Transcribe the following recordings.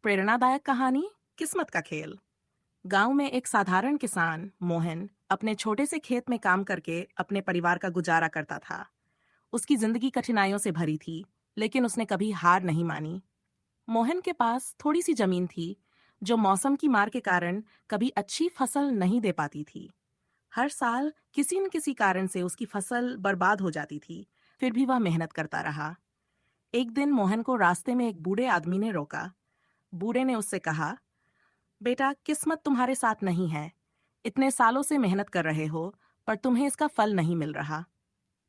प्रेरणादायक कहानी किस्मत का खेल। गांव में एक साधारण किसान मोहन अपने छोटे से खेत में काम करके अपने परिवार का गुजारा करता था। उसकी जिंदगी कठिनाइयों से भरी थी, लेकिन उसने कभी हार नहीं मानी। मोहन के पास थोड़ी सी जमीन थी, जो मौसम की मार के कारण कभी अच्छी फसल नहीं दे पाती थी। हर साल किसी न किसी कारण से उसकी फसल बर्बाद हो जाती थी। फिर भी वह मेहनत करता रहा। एक दिन मोहन को रास्ते में एक बूढ़े आदमी ने रोका। बूढ़े ने उससे कहा, बेटा, किस्मत तुम्हारे साथ नहीं है। इतने सालों से मेहनत कर रहे हो, पर तुम्हें इसका फल नहीं मिल रहा।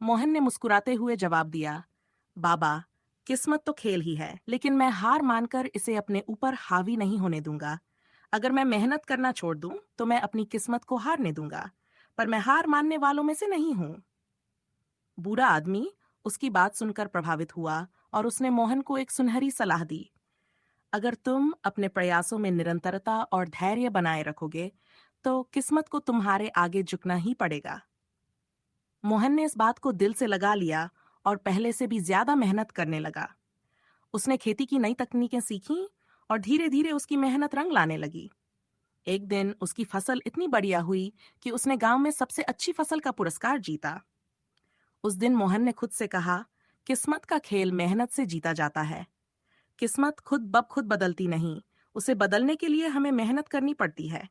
मोहन ने मुस्कुराते हुए जवाब दिया, बाबा, किस्मत तो खेल ही है, लेकिन मैं हार मानकर इसे अपने ऊपर हावी नहीं होने दूंगा। अगर मैं मेहनत करना छोड़ दूं, तो मैं अपनी किस्मत को हारने दूंगा, पर मैं हार मानने वालों में से नहीं हूं। बूढ़ा आदमी उसकी बात सुनकर प्रभावित हुआ और उसने मोहन को एक सुनहरी सलाह दी। अगर तुम अपने प्रयासों में निरंतरता और धैर्य बनाए रखोगे, तो किस्मत को तुम्हारे आगे झुकना ही पड़ेगा। मोहन ने इस बात को दिल से लगा लिया और पहले से भी ज्यादा मेहनत करने लगा। उसने खेती की नई तकनीकें सीखीं और धीरे धीरे उसकी मेहनत रंग लाने लगी। एक दिन उसकी फसल इतनी बढ़िया हुई कि उसने गांव में सबसे अच्छी फसल का पुरस्कार जीता। उस दिन मोहन ने खुद से कहा, किस्मत का खेल मेहनत से जीता जाता है। किस्मत खुद ब खुद बदलती नहीं, उसे बदलने के लिए हमें मेहनत करनी पड़ती है।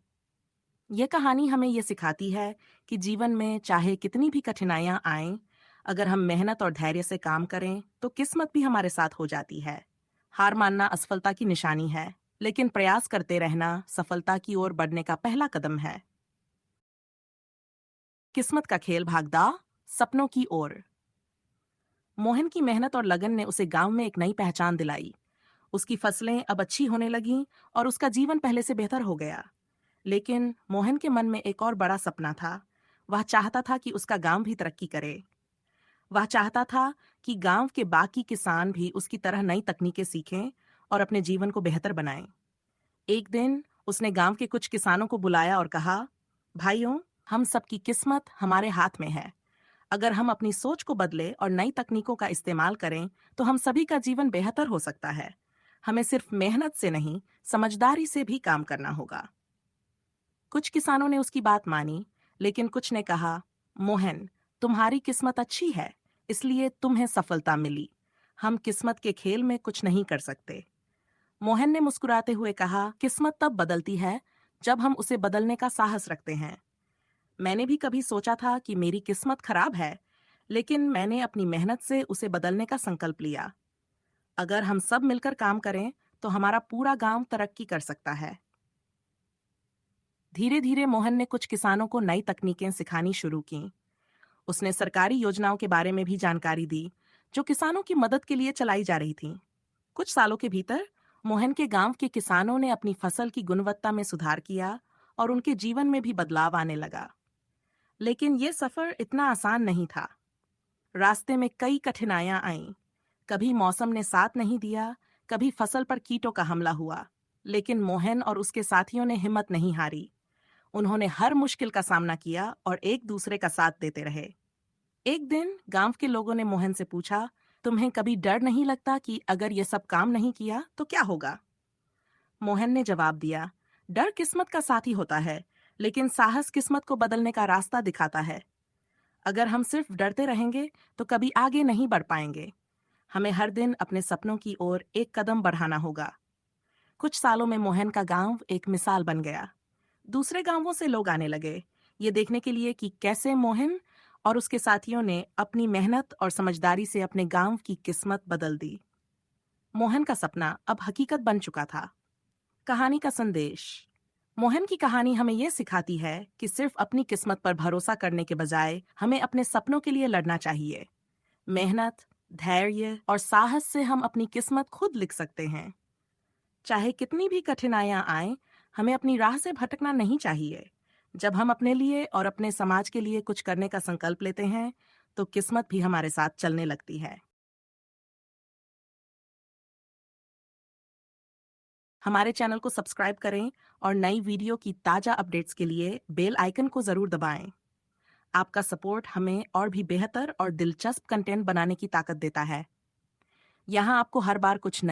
यह कहानी हमें यह सिखाती है कि जीवन में चाहे कितनी भी कठिनाइयां आएं, अगर हम मेहनत और धैर्य से काम करें तो किस्मत भी हमारे साथ हो जाती है। हार मानना असफलता की निशानी है, लेकिन प्रयास करते रहना सफलता की ओर बढ़ने का पहला कदम है। किस्मत का खेल भागदा सपनों की ओर। मोहन की मेहनत और लगन ने उसे गांव में एक नई पहचान दिलाई। उसकी फसलें अब अच्छी होने लगीं और उसका जीवन पहले से बेहतर हो गया। लेकिन मोहन के मन में एक और बड़ा सपना था। वह चाहता था कि उसका गांव भी तरक्की करे। वह चाहता था कि गांव के बाकी किसान भी उसकी तरह नई तकनीकें सीखें और अपने जीवन को बेहतर बनाएं। एक दिन उसने गांव के कुछ किसानों को बुलाया और कहा, भाइयों, हम सबकी किस्मत हमारे हाथ में है। अगर हम अपनी सोच को बदले और नई तकनीकों का इस्तेमाल करें, तो हम सभी का जीवन बेहतर हो सकता है। हमें सिर्फ मेहनत से नहीं, समझदारी से भी काम करना होगा। कुछ किसानों ने उसकी बात मानी, लेकिन कुछ ने कहा, मोहन, तुम्हारी किस्मत अच्छी है, इसलिए तुम्हें सफलता मिली। हम किस्मत के खेल में कुछ नहीं कर सकते। मोहन ने मुस्कुराते हुए कहा, किस्मत तब बदलती है जब हम उसे बदलने का साहस रखते हैं। मैंने भी कभी सोचा था कि मेरी किस्मत खराब है, लेकिन मैंने अपनी मेहनत से उसे बदलने का संकल्प लिया। अगर हम सब मिलकर काम करें, तो हमारा पूरा गांव तरक्की कर सकता है। धीरे धीरे मोहन ने कुछ किसानों को नई तकनीकें सिखानी शुरू की। उसने सरकारी योजनाओं के बारे में भी जानकारी दी, जो किसानों की मदद के लिए चलाई जा रही थीं। कुछ सालों के भीतर मोहन के गांव के किसानों ने अपनी फसल की गुणवत्ता में सुधार किया और उनके जीवन में भी बदलाव आने लगा। लेकिन यह सफर इतना आसान नहीं था। रास्ते में कई कठिनाइयां आईं। कभी मौसम ने साथ नहीं दिया, कभी फसल पर कीटों का हमला हुआ। लेकिन मोहन और उसके साथियों ने हिम्मत नहीं हारी। उन्होंने हर मुश्किल का सामना किया और एक दूसरे का साथ देते रहे। एक दिन गांव के लोगों ने मोहन से पूछा, तुम्हें कभी डर नहीं लगता कि अगर ये सब काम नहीं किया तो क्या होगा? मोहन ने जवाब दिया, डर किस्मत का साथी होता है, लेकिन साहस किस्मत को बदलने का रास्ता दिखाता है। अगर हम सिर्फ डरते रहेंगे तो कभी आगे नहीं बढ़ पाएंगे। हमें हर दिन अपने सपनों की ओर एक कदम बढ़ाना होगा। कुछ सालों में मोहन का गांव एक मिसाल बन गया। दूसरे गांवों से लोग आने लगे, ये देखने के लिए कि कैसे मोहन और उसके साथियों ने अपनी मेहनत और समझदारी से अपने गांव की किस्मत बदल दी। मोहन का सपना अब हकीकत बन चुका था। कहानी का संदेश। मोहन की कहानी हमें यह सिखाती है कि सिर्फ अपनी किस्मत पर भरोसा करने के बजाय हमें अपने सपनों के लिए लड़ना चाहिए। मेहनत, धैर्य और साहस से हम अपनी किस्मत खुद लिख सकते हैं। चाहे कितनी भी कठिनाइयां आएं, हमें अपनी राह से भटकना नहीं चाहिए। जब हम अपने लिए और अपने समाज के लिए कुछ करने का संकल्प लेते हैं, तो किस्मत भी हमारे साथ चलने लगती है। हमारे चैनल को सब्सक्राइब करें और नई वीडियो की ताजा अपडेट्स के लिए बेल आइकन को जरूर दबाएं। आपका सपोर्ट हमें और भी बेहतर और दिलचस्प कंटेंट बनाने की ताकत देता है। यहाँ आपको हर बार कुछ